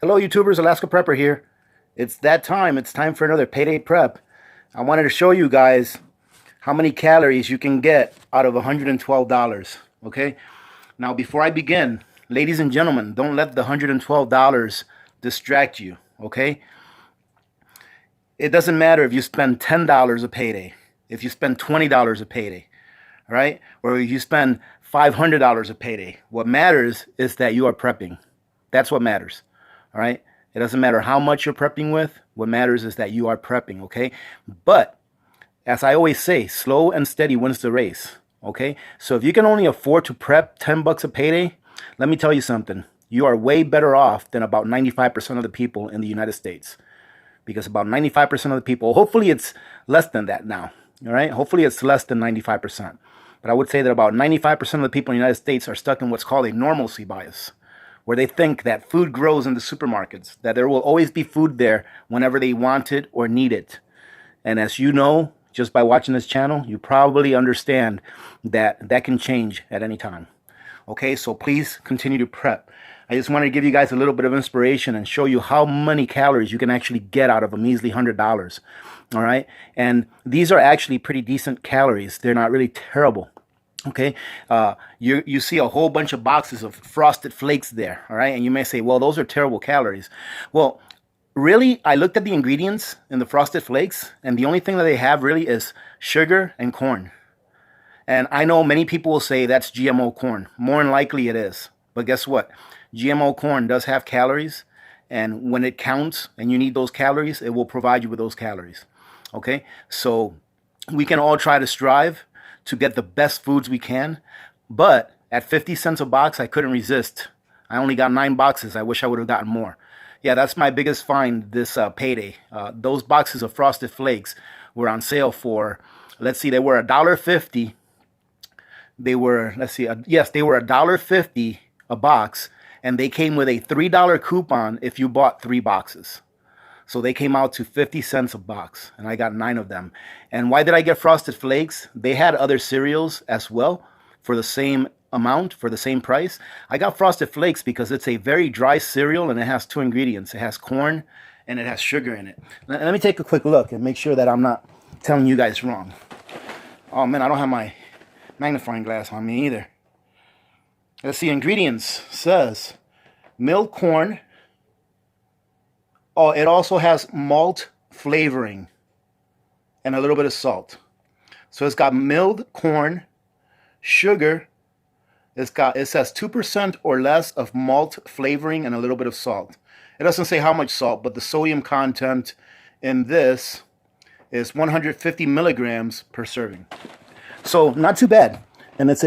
Hello YouTubers, Alaska Prepper here. It's that time. It's time for another payday prep. I wanted to show you guys how many calories you can get out of $112. Okay? Now before I begin, ladies and gentlemen, don't let the $112 distract you. Okay? It doesn't matter if you spend $10 a payday, if you spend $20 a payday, all right? Or if you spend $500 a payday. What matters is that you are prepping. That's what matters. All right. It doesn't matter how much you're prepping with. What matters is that you are prepping. Okay. But as I always say, slow and steady wins the race. Okay. So if you can only afford to prep 10 bucks a payday, let me tell you something. You are way better off than about 95% of the people in the United States. Because about 95% of the people, hopefully it's less than that now. All right. Hopefully it's less than 95%. But I would say that about 95% of the people in the United States are stuck in what's called a normalcy bias, where they think that food grows in the supermarkets, that there will always be food there whenever they want it or need it. And as you know, just by watching this channel, you probably understand that that can change at any time. Okay, so please continue to prep. I just wanted to give you guys a little bit of inspiration and show you how many calories you can actually get out of a measly $100. All right, and these are actually pretty decent calories. They're not really terrible. Okay, you see a whole bunch of boxes of Frosted Flakes there, all right? And you may say, well, those are terrible calories. Well, really, I looked at the ingredients in the Frosted Flakes, and the only thing that they have really is sugar and corn. And I know many people will say that's GMO corn. More than likely it is. But guess what? GMO corn does have calories, and when it counts and you need those calories, it will provide you with those calories. Okay, so we can all try to strive to get the best foods we can, but at 50 cents a box, I couldn't resist. I only got 9 boxes. I wish I would have gotten more. Yeah, that's my biggest find this payday. Those boxes of Frosted Flakes were on sale for, let's see, they were $1.50. They were, let's see, yes, they were $1.50 a box, and they came with a $3 coupon if you bought 3 boxes. So they came out to 50 cents a box, and I got 9 of them. And why did I get Frosted Flakes? They had other cereals as well for the same amount, for the same price. I got Frosted Flakes because it's a very dry cereal, and it has 2 ingredients. It has corn, and it has sugar in it. Let me take a quick look and make sure that I'm not telling you guys wrong. Oh, man, I don't have my magnifying glass on me either. Let's see, ingredients says milled corn. Oh, it also has malt flavoring and a little bit of salt. So it's got milled corn, sugar. It says 2% or less of malt flavoring and a little bit of salt. It doesn't say how much salt, but the sodium content in this is 150 milligrams per serving. So not too bad. And it's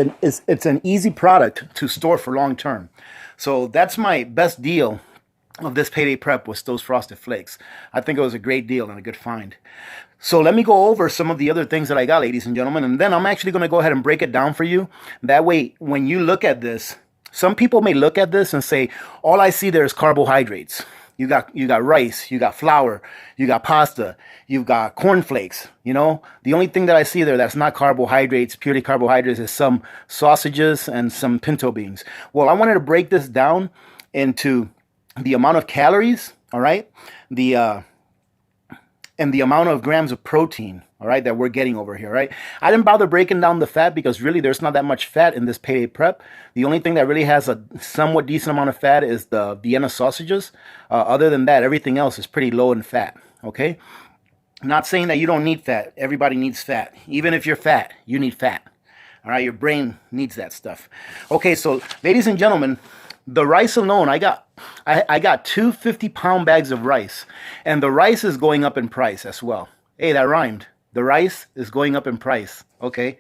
an easy product to store for long term. So that's my best deal of this payday prep was those Frosted Flakes. I think it was a great deal and a good find. So let me go over some of the other things that I got, ladies and gentlemen, and then I'm actually going to go ahead and break it down for you. That way, when you look at this, some people may look at this and say, all I see there is carbohydrates. You got rice, you got flour, you got pasta, you've got cornflakes. You know, the only thing that I see there that's not carbohydrates, purely carbohydrates, is some sausages and some pinto beans. Well, I wanted to break this down into the amount of calories, all right, and the amount of grams of protein, all right, that we're getting over here, right? I didn't bother breaking down the fat because really there's not that much fat in this payday prep. The only thing that really has a somewhat decent amount of fat is the Vienna sausages. Other than that, everything else is pretty low in fat, okay? Not saying that you don't need fat. Everybody needs fat. Even if you're fat, you need fat, all right? Your brain needs that stuff. Okay, so ladies and gentlemen, the rice alone, I got 2 50-pound bags of rice, and the rice is going up in price as well. Hey, that rhymed. The rice is going up in price. Okay.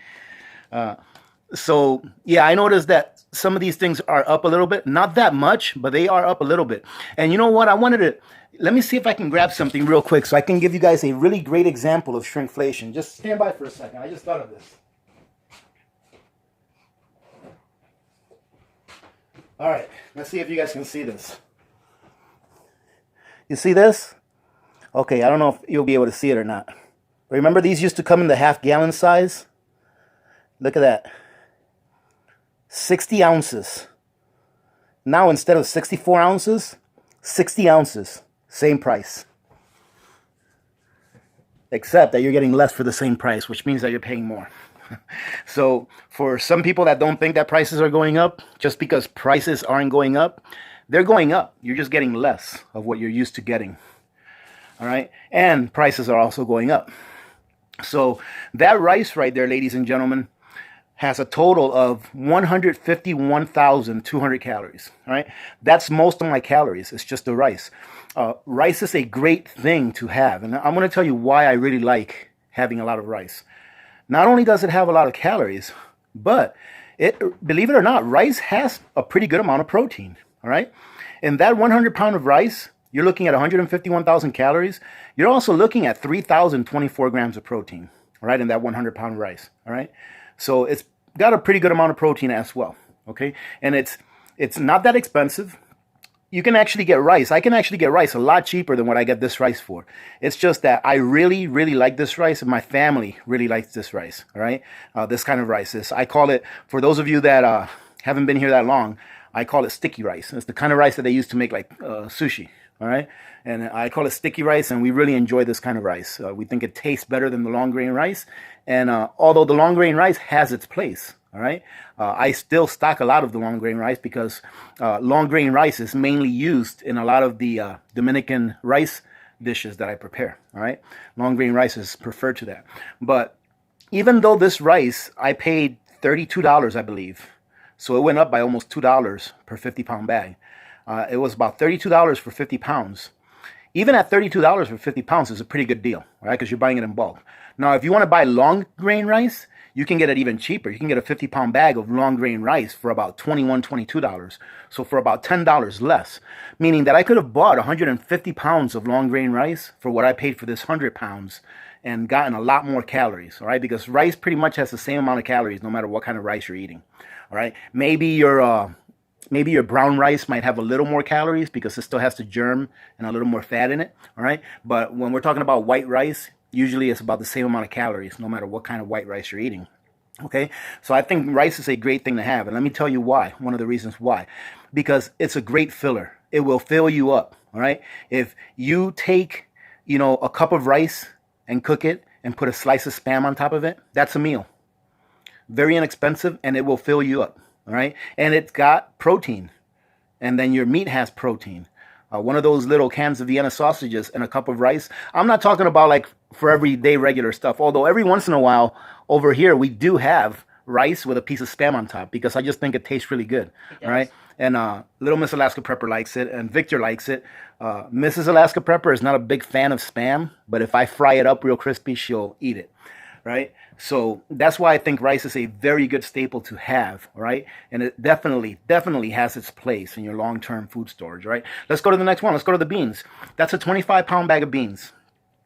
So yeah, I noticed that some of these things are up a little bit, not that much, but they are up a little bit. And you know what? Let me see if I can grab something real quick so I can give you guys a really great example of shrinkflation. Just stand by for a second. I just thought of this. All right, let's see if you guys can see this. You see this? Okay, I don't know if you'll be able to see it or not. But remember, these used to come in the half-gallon size? Look at that. 60 ounces. Now, instead of 64 ounces, 60 ounces, same price. Except that you're getting less for the same price, which means that you're paying more. So for some people that don't think that prices are going up, just because prices aren't going up, they're going up. You're just getting less of what you're used to getting. All right. And prices are also going up. So that rice right there, ladies and gentlemen, has a total of 151,200 calories. All right. That's most of my calories. It's just the rice. Rice is a great thing to have. And I'm going to tell you why I really like having a lot of rice. Not only does it have a lot of calories, but believe it or not, rice has a pretty good amount of protein. All right. In that 100 pound of rice, you're looking at 151,000 calories. You're also looking at 3,024 grams of protein, all right, in that 100 pound rice. All right. So it's got a pretty good amount of protein as well. Okay. And it's not that expensive. You can actually get rice. I can actually get rice a lot cheaper than what I get this rice for. It's just that I really, really like this rice, and my family really likes this rice. All right. This kind of rice. I call it, for those of you that haven't been here that long, I call it sticky rice. It's the kind of rice that they used to make like sushi. All right. And I call it sticky rice, and we really enjoy this kind of rice. We think it tastes better than the long grain rice. And although the long grain rice has its place, all right, I still stock a lot of the long grain rice because long grain rice is mainly used in a lot of the Dominican rice dishes that I prepare. All right. Long grain rice is preferred to that. But even though this rice, I paid $32, I believe. So it went up by almost $2 per 50-pound bag. It was about $32 for 50 pounds. Even at $32 for 50 pounds is a pretty good deal, right? Because you're buying it in bulk. Now, if you want to buy long grain rice, you can get it even cheaper. You can get a 50-pound bag of long grain rice for about $21, $22. So for about $10 less, meaning that I could have bought 150 pounds of long grain rice for what I paid for this 100 pounds and gotten a lot more calories, all right? Because rice pretty much has the same amount of calories no matter what kind of rice you're eating, all right? Maybe your brown rice might have a little more calories because it still has the germ and a little more fat in it, all right? But when we're talking about white rice, usually it's about the same amount of calories no matter what kind of white rice you're eating, okay? So I think rice is a great thing to have, and let me tell you why, one of the reasons why. Because it's a great filler. It will fill you up, all right? If you take, a cup of rice and cook it and put a slice of Spam on top of it, that's a meal. Very inexpensive, and it will fill you up. All right. And it's got protein. And then your meat has protein. One of those little cans of Vienna sausages and a cup of rice. I'm not talking about like for everyday regular stuff. Although every once in a while over here, we do have rice with a piece of Spam on top because I just think it tastes really good. All right. And little Miss Alaska Prepper likes it, and Victor likes it. Mrs. Alaska Prepper is not a big fan of Spam, but if I fry it up real crispy, she'll eat it. Right? So that's why I think rice is a very good staple to have, right? And it definitely has its place in your long-term food storage, right? Let's go to the next one. Let's go to the beans. That's a 25-pound bag of beans,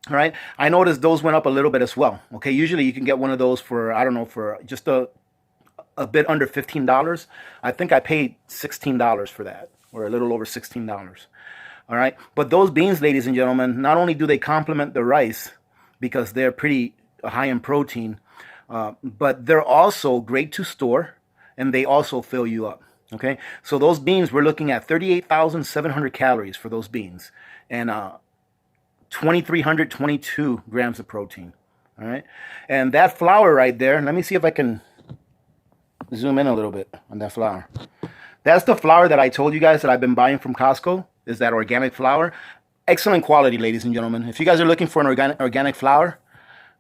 all right? I noticed those went up a little bit as well, okay? Usually you can get one of those for, I don't know, for just a bit under $15. I think I paid $16 for that, or a little over $16, all right? But those beans, ladies and gentlemen, not only do they complement the rice because they're pretty high in protein, but they're also great to store, and they also fill you up. Okay, so those beans, we're looking at 38,700 calories for those beans, and 2,322 grams of protein. All right, and that flour right there, let me see if I can zoom in a little bit on that flour. That's the flour that I told you guys that I've been buying from Costco. Is that organic flour? Excellent quality, ladies and gentlemen. If you guys are looking for an organic flour,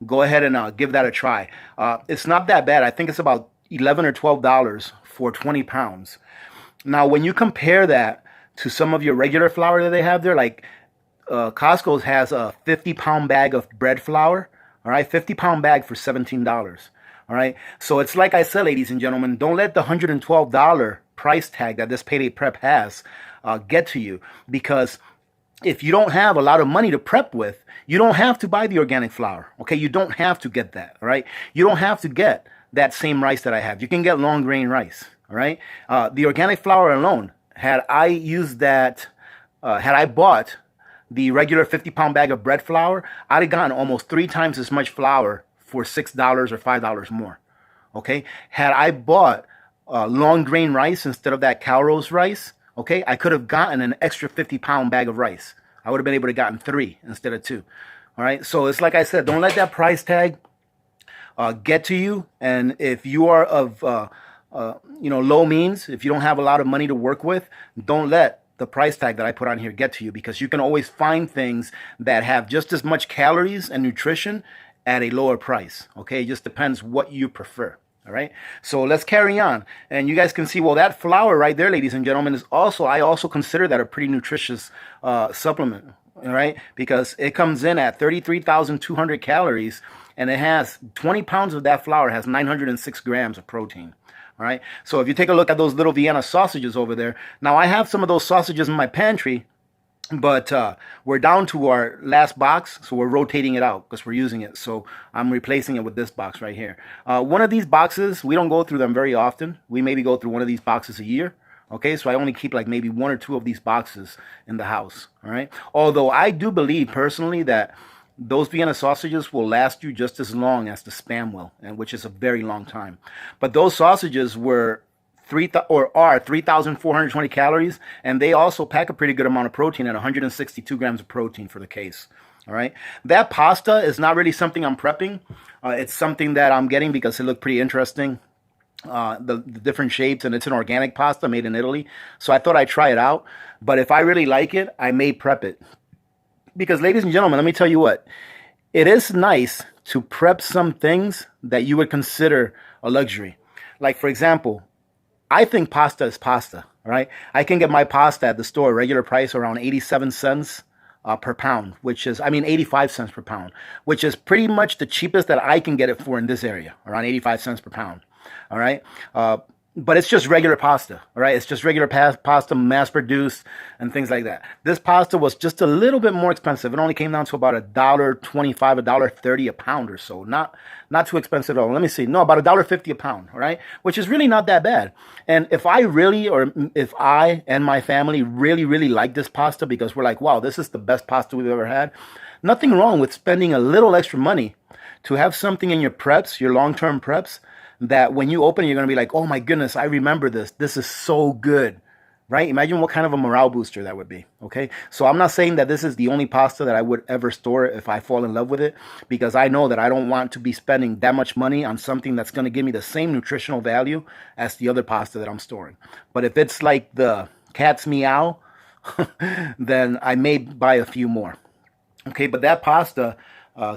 go ahead and give that a try. It's not that bad. I think it's about $11 or $12 for 20 pounds. Now, when you compare that to some of your regular flour that they have there, like Costco's has a 50-pound bag of bread flour, all right, 50-pound bag for $17, all right? So it's like I said, ladies and gentlemen, don't let the $112 price tag that this Payday Prep has get to you, because if you don't have a lot of money to prep with, you don't have to buy the organic flour, okay? You don't have to get that, all right? You don't have to get that same rice that I have. You can get long grain rice, all right? The organic flour alone, had I used that, had I bought the regular 50-pound bag of bread flour, I'd have gotten almost 3 times as much flour for $6 or $5 more, okay? Had I bought long grain rice instead of that Caloric rice, okay, I could have gotten an extra 50-pound bag of rice. I would have been able to gotten 3 instead of 2. All right, so it's like I said, don't let that price tag get to you. And if you are of low means, if you don't have a lot of money to work with, don't let the price tag that I put on here get to you, because you can always find things that have just as much calories and nutrition at a lower price. Okay, it just depends what you prefer. All right, so let's carry on. And you guys can see, well, that flour right there, ladies and gentlemen, is also, I also consider that a pretty nutritious supplement. All right, because it comes in at 33,200 calories, and it has 20 pounds of that flour has 906 grams of protein. All right, so if you take a look at those little Vienna sausages over there, now I have some of those sausages in my pantry, but we're down to our last box, so we're rotating it out because we're using it. So I'm replacing it with this box right here. One of these boxes, we don't go through them very often. We maybe go through one of these boxes a year. Okay, so I only keep like maybe 1 or 2 of these boxes in the house. All right, although I do believe personally that those Vienna sausages will last you just as long as the Spam will, and which is a very long time. But those sausages were are 3,420 calories, and they also pack a pretty good amount of protein at 162 grams of protein for the case. All right, that pasta is not really something I'm prepping. It's something that I'm getting because it looked pretty interesting. The different shapes, and it's an organic pasta made in Italy, so I thought I'd try it out. But if I really like it, I may prep it. Because, ladies and gentlemen, let me tell you what, it is nice to prep some things that you would consider a luxury. Like, for example, I think pasta is pasta, right? I can get my pasta at the store, regular price, around 87 cents per pound, which is, 85 cents per pound, which is pretty much the cheapest that I can get it for in this area, around 85 cents per pound, all right? But it's just regular pasta, all right? It's just regular pasta, mass-produced, and things like that. This pasta was just a little bit more expensive. It only came down to about $1.25, $1.30 a pound or so. Not too expensive at all. Let me see. No, about $1.50 a pound, all right? Which is really not that bad. And if I and my family really, really like this pasta because we're like, wow, this is the best pasta we've ever had, nothing wrong with spending a little extra money to have something in your preps, your long-term preps, that when you open it, you're going to be like, oh my goodness, I remember this. This is so good, right? Imagine what kind of a morale booster that would be, okay? So I'm not saying that this is the only pasta that I would ever store if I fall in love with it, because I know that I don't want to be spending that much money on something that's going to give me the same nutritional value as the other pasta that I'm storing. But if it's like the cat's meow, then I may buy a few more, okay? But that pasta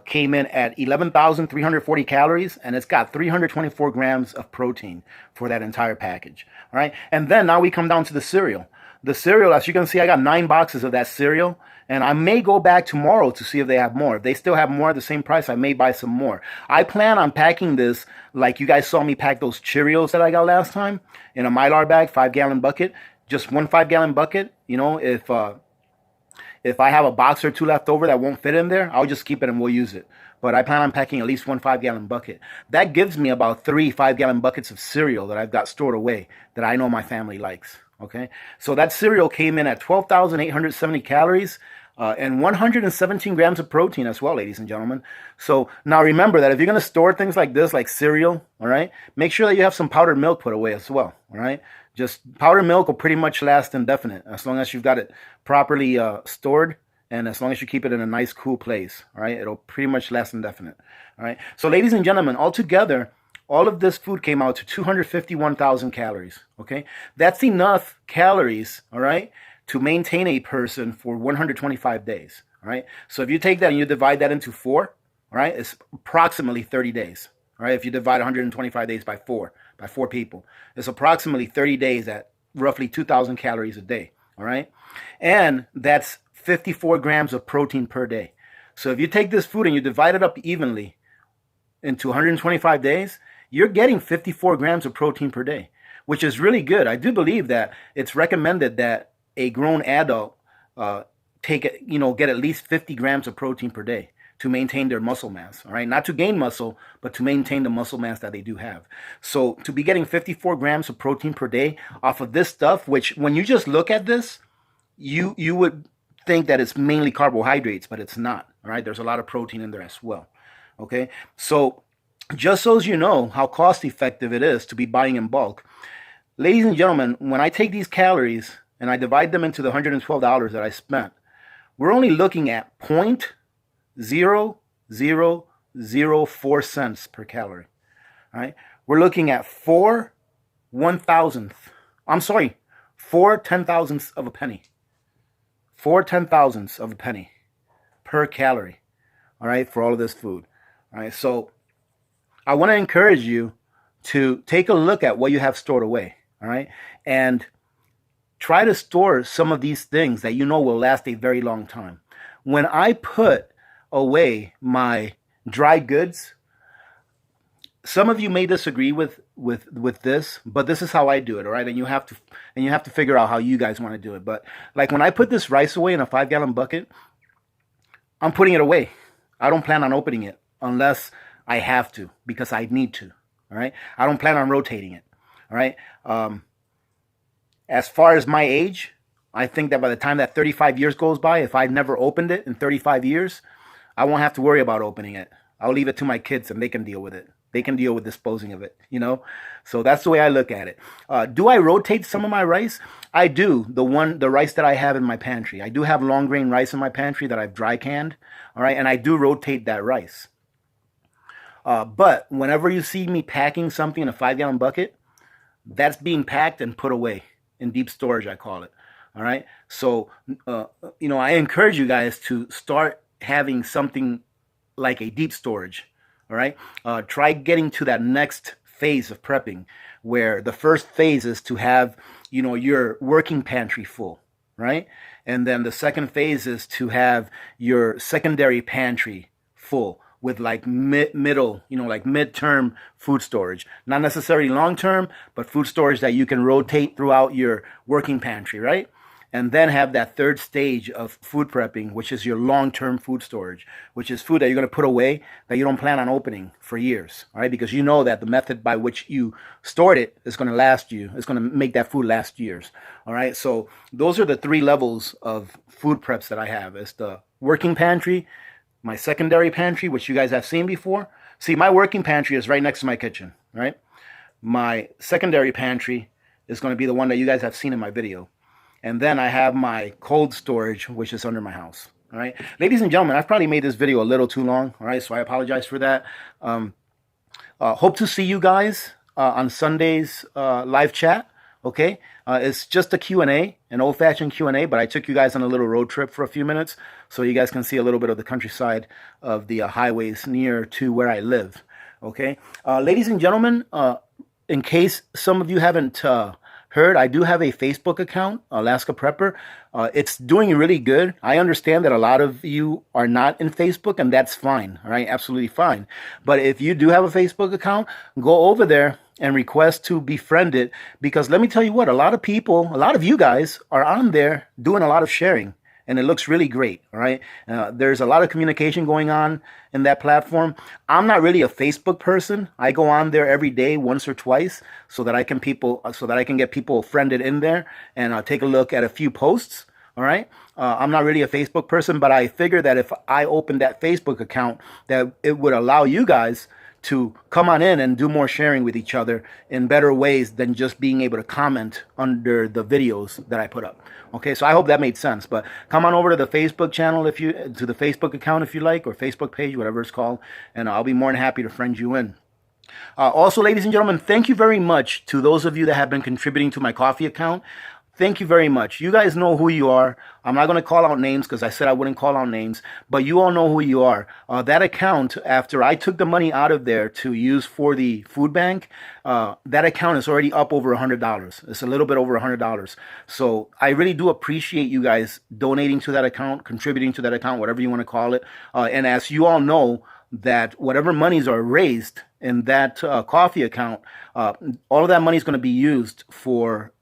came in at 11,340 calories, and it's got 324 grams of protein for that entire package. All right, and then now we come down to the cereal. The cereal, as you can see, I got 9 boxes of that cereal, and I may go back tomorrow to see if they have more. If they still have more at the same price, I may buy some more. I plan on packing this like you guys saw me pack those Cheerios that I got last time in a Mylar bag, 5-gallon bucket, just one 5-gallon bucket. You know, if I have a box or 2 left over that won't fit in there, I'll just keep it and we'll use it. But I plan on packing at least one 5-gallon bucket. That gives me about 3 5-gallon buckets of cereal that I've got stored away that I know my family likes. Okay, so that cereal came in at 12,870 calories and 117 grams of protein as well, ladies and gentlemen. So now remember that if you're going to store things like this, like cereal, all right, make sure that you have some powdered milk put away as well, all right? Just powdered milk will pretty much last indefinite as long as you've got it properly stored, and as long as you keep it in a nice cool place, all right? It'll pretty much last indefinite, all right? So ladies and gentlemen, altogether, all of this food came out to 251,000 calories, okay? That's enough calories, all right, to maintain a person for 125 days, all right? So if you take that and you divide that into 4, all right, it's approximately 30 days, all right? If you divide 125 days by 4 people, it's approximately 30 days at roughly 2,000 calories a day, all right? And that's 54 grams of protein per day. So if you take this food and you divide it up evenly into 125 days, you're getting 54 grams of protein per day, which is really good. I do believe that it's recommended that a grown adult get at least 50 grams of protein per day to maintain their muscle mass, all right? Not to gain muscle, but to maintain the muscle mass that they do have. So to be getting 54 grams of protein per day off of this stuff, which when you just look at this, you would think that it's mainly carbohydrates, but it's not, all right? There's a lot of protein in there as well, okay? So just so as you know how cost effective it is to be buying in bulk, ladies and gentlemen, when I take these calories and I divide them into the $112 that I spent, we're only looking at 0.0004 cents per calorie. All right, we're looking at 4/10,000ths of a penny. 4/10,000ths of a penny per calorie. All right, for all of this food. All right, so I want to encourage you to take a look at what you have stored away. All right, and try to store some of these things that you know will last a very long time. When I put away my dry goods, some of you may disagree with this, but this is how I do it, all right? And you have to figure out how you guys want to do it. But like when I put this rice away in a 5-gallon bucket, I'm putting it away. I don't plan on opening it unless I have to, because I need to, all right? I don't plan on rotating it, all right? As far as my age, I think that by the time that 35 years goes by, if I've never opened it in 35 years, I won't have to worry about opening it. I'll leave it to my kids and they can deal with it. They can deal with disposing of it, you know? So that's the way I look at it. Do I rotate some of my rice? I do. The rice that I have in my pantry. I do have long grain rice in my pantry that I've dry canned, all right? And I do rotate that rice. But whenever you see me packing something in a 5-gallon bucket, that's being packed and put away in deep storage, I call it. All right. So, I encourage you guys to start having something like a deep storage. All right. Try getting to that next phase of prepping, where the first phase is to have, your working pantry full. Right. And then the second phase is to have your secondary pantry full with like midterm food storage. Not necessarily long-term, but food storage that you can rotate throughout your working pantry, right? And then have that third stage of food prepping, which is your long-term food storage, which is food that you're going to put away that you don't plan on opening for years, all right? Because you know that the method by which you stored it is going to last you. It's going to make that food last years, all right? So those are the 3 levels of food preps that I have. It's the working pantry, my secondary pantry, which you guys have seen before. See, my working pantry is right next to my kitchen, right? My secondary pantry is going to be the one that you guys have seen in my video. And then I have my cold storage, which is under my house, all right? Ladies and gentlemen, I've probably made this video a little too long, all right? So I apologize for that. Hope to see you guys on Sunday's live chat, okay? It's just a Q&A, an old-fashioned Q&A, but I took you guys on a little road trip for a few minutes so you guys can see a little bit of the countryside of the highways near to where I live, okay? Ladies and gentlemen, in case some of you haven't heard, I do have a Facebook account, Alaska Prepper. It's doing really good. I understand that a lot of you are not in Facebook, and that's fine, all right? Absolutely fine. But if you do have a Facebook account, go over there and request to be friended, because let me tell you what, a lot of people, a lot of you guys are on there doing a lot of sharing, and it looks really great, all right? There's a lot of communication going on in that platform. I'm not really a Facebook person. I go on there every day, once or twice, so that I can get people friended in there and take a look at a few posts, all right? I'm not really a Facebook person, but I figure that if I opened that Facebook account, that it would allow you guys to come on in and do more sharing with each other in better ways than just being able to comment under the videos that I put up. Okay, so I hope that made sense. But come on over to the Facebook channel to the Facebook account if you like, or Facebook page, whatever it's called, and I'll be more than happy to friend you in. Also, ladies and gentlemen, thank you very much to those of you that have been contributing to my coffee account. Thank you very much. You guys know who you are. I'm not going to call out names because I said I wouldn't call out names, but you all know who you are. That account, after I took the money out of there to use for the food bank, that account is already up over $100. It's a little bit over $100. So I really do appreciate you guys donating to that account, contributing to that account, whatever you want to call it. And as you all know, that whatever monies are raised in that coffee account, all of that money is going to be used for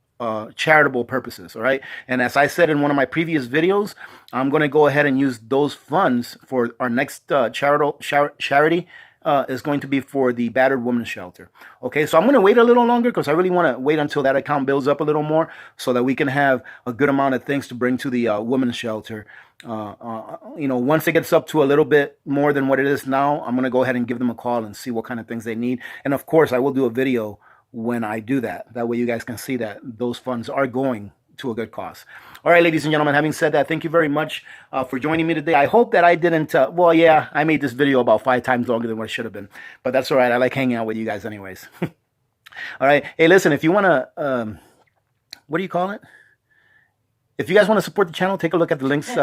charitable purposes, all right? And as I said in one of my previous videos, I'm going to go ahead and use those funds for our next charity is going to be for the Battered Women's Shelter. Okay, so I'm going to wait a little longer because I really want to wait until that account builds up a little more so that we can have a good amount of things to bring to the women's shelter. Once it gets up to a little bit more than what it is now, I'm going to go ahead and give them a call and see what kind of things they need. And of course, I will do a video when I do that. That way you guys can see that those funds are going to a good cause. All right, ladies and gentlemen, having said that, thank you very much for joining me today. I hope that I didn't, well, yeah, I made this video about 5 times longer than what it should have been, but that's all right. I like hanging out with you guys anyways. All right. Hey, listen, if you want to, what do you call it? If you guys want to support the channel, take a look at the links.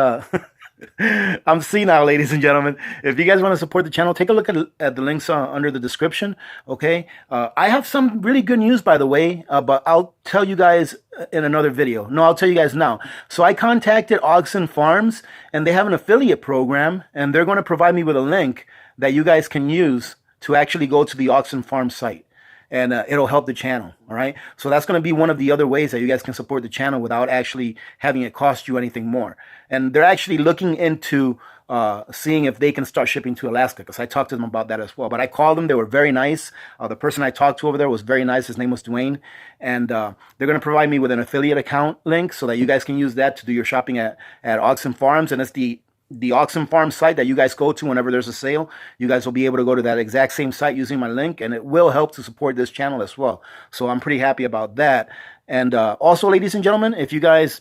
I'm senile, ladies and gentlemen. If you guys want to support the channel, take a look at the links under the description, okay? I have some really good news, by the way, but I'll tell you guys in another video. No, I'll tell you guys now. So I contacted Oxen Farms, and they have an affiliate program, and they're going to provide me with a link that you guys can use to actually go to the Oxen Farm site. And it'll help the channel, all right? So that's going to be one of the other ways that you guys can support the channel without actually having it cost you anything more. And they're actually looking into seeing if they can start shipping to Alaska, because I talked to them about that as well. But I called them. They were very nice. The person I talked to over there was very nice. His name was Dwayne. And they're going to provide me with an affiliate account link so that you guys can use that to do your shopping at Oxen Farms. And it's the Oxen Farm site that you guys go to whenever there's a sale. You guys will be able to go to that exact same site using my link, and it will help to support this channel as well. So I'm pretty happy about that. And also, ladies and gentlemen, if you guys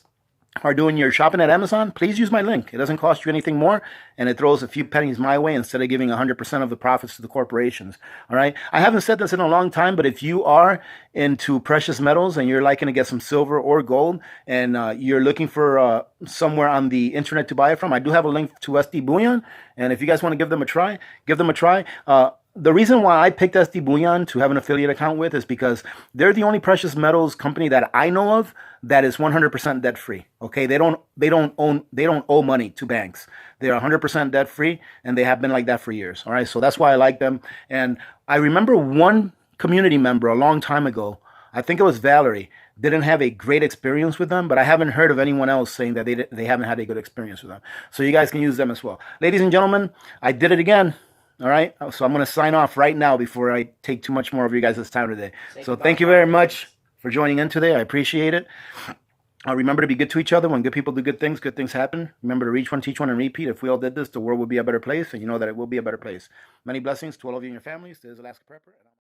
are doing your shopping at Amazon, please use my link. It doesn't cost you anything more, and it throws a few pennies my way instead of giving 100% of the profits to the corporations. All right. I haven't said this in a long time, but if you are into precious metals and you're liking to get some silver or gold, and you're looking for somewhere on the internet to buy it from, I do have a link to SD Bullion, and if you guys want to give them a try, give them a try. The reason why I picked SD Bullion to have an affiliate account with is because they're the only precious metals company that I know of that is 100% debt free. Okay, they don't owe money to banks. They're 100% debt free, and they have been like that for years. All right, so that's why I like them. And I remember one community member a long time ago, I think it was Valerie, didn't have a great experience with them, but I haven't heard of anyone else saying that they haven't had a good experience with them. So you guys can use them as well. Ladies and gentlemen, I did it again. All right, so I'm going to sign off right now before I take too much more of you guys' time today. So thank you very much for joining in today. I appreciate it. Remember to be good to each other. When good people do good things happen. Remember to reach one, teach one, and repeat. If we all did this, the world would be a better place, and you know that it will be a better place. Many blessings to all of you and your families. This is Alaska Prepper.